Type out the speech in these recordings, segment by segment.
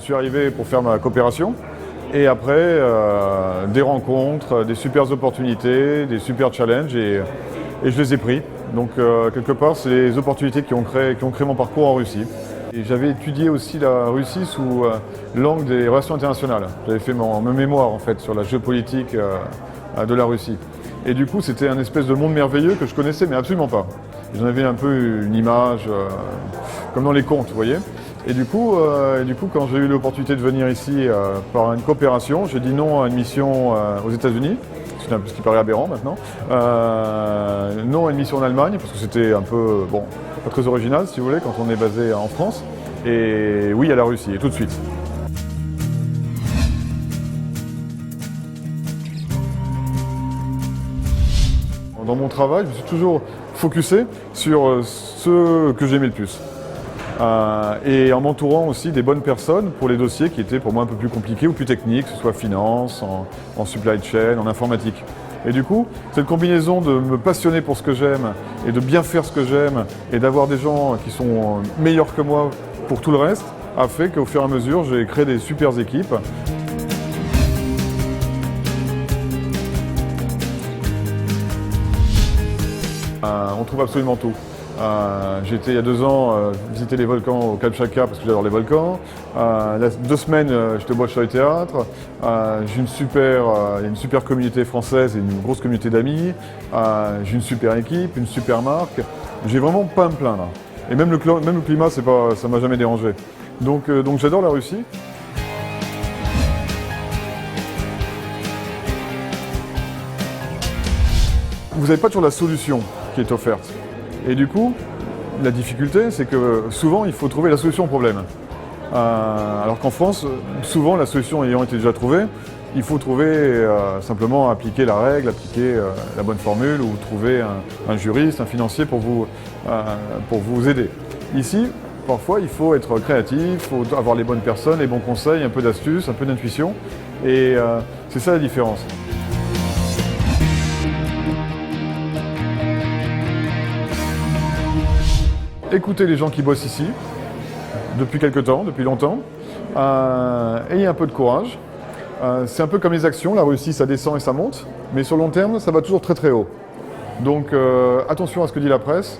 suis arrivé pour faire ma coopération. Et après, des rencontres, des super opportunités, des super challenges et je les ai pris. Donc quelque part, c'est les opportunités qui ont créé mon parcours en Russie. Et j'avais étudié aussi la Russie sous l'angle des relations internationales. J'avais fait mon mémoire en fait sur la géopolitique de la Russie. Et du coup, c'était un espèce de monde merveilleux que je connaissais mais absolument pas. J'en avais un peu une image, comme dans les contes, vous voyez. Et du coup, quand j'ai eu l'opportunité de venir ici par une coopération, j'ai dit non à une mission aux États-Unis, ce qui paraît aberrant maintenant, non à une mission en Allemagne, parce que c'était un peu, bon, pas très original si vous voulez, quand on est basé en France, et oui à la Russie, et tout de suite. Dans mon travail, je me suis toujours focusé sur ce que j'aimais le plus. Et en m'entourant aussi des bonnes personnes pour les dossiers qui étaient pour moi un peu plus compliqués ou plus techniques, que ce soit finance, en supply chain, en informatique. Et du coup, cette combinaison de me passionner pour ce que j'aime et de bien faire ce que j'aime et d'avoir des gens qui sont meilleurs que moi pour tout le reste a fait qu'au fur et à mesure, j'ai créé des super équipes. On trouve absolument tout. J'ai été il y a 2 ans visiter les volcans au Kamchatka parce que j'adore les volcans. Il y a 2 semaines, j'étais au Bolchoï Théâtre. J'ai une super communauté française et une grosse communauté d'amis. J'ai une super équipe, une super marque. J'ai vraiment pas à me plaindre. Et même le climat, ça m'a jamais dérangé. Donc j'adore la Russie. Vous n'avez pas toujours la solution qui est offerte. Et du coup, la difficulté, c'est que souvent, il faut trouver la solution au problème. Alors qu'en France, souvent, la solution ayant été déjà trouvée, il faut trouver simplement appliquer la règle, appliquer la bonne formule ou trouver un juriste, un financier pour vous aider. Ici, parfois, il faut être créatif, il faut avoir les bonnes personnes, les bons conseils, un peu d'astuce, un peu d'intuition. Et c'est ça la différence. Écoutez les gens qui bossent ici, depuis longtemps, ayez un peu de courage. C'est un peu comme les actions, la Russie ça descend et ça monte, mais sur le long terme ça va toujours très très haut. Donc attention à ce que dit la presse,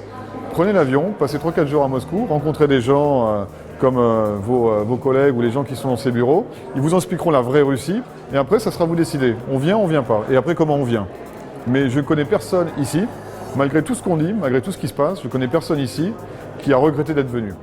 prenez l'avion, passez 3-4 jours à Moscou, rencontrez des gens comme vos collègues ou les gens qui sont dans ces bureaux, ils vous expliqueront la vraie Russie, et après ça sera à vous décider, on vient, on vient pas, et après comment on vient. Mais je ne connais personne ici, malgré tout ce qu'on dit, malgré tout ce qui se passe, je ne connais personne ici qui a regretté d'être venu.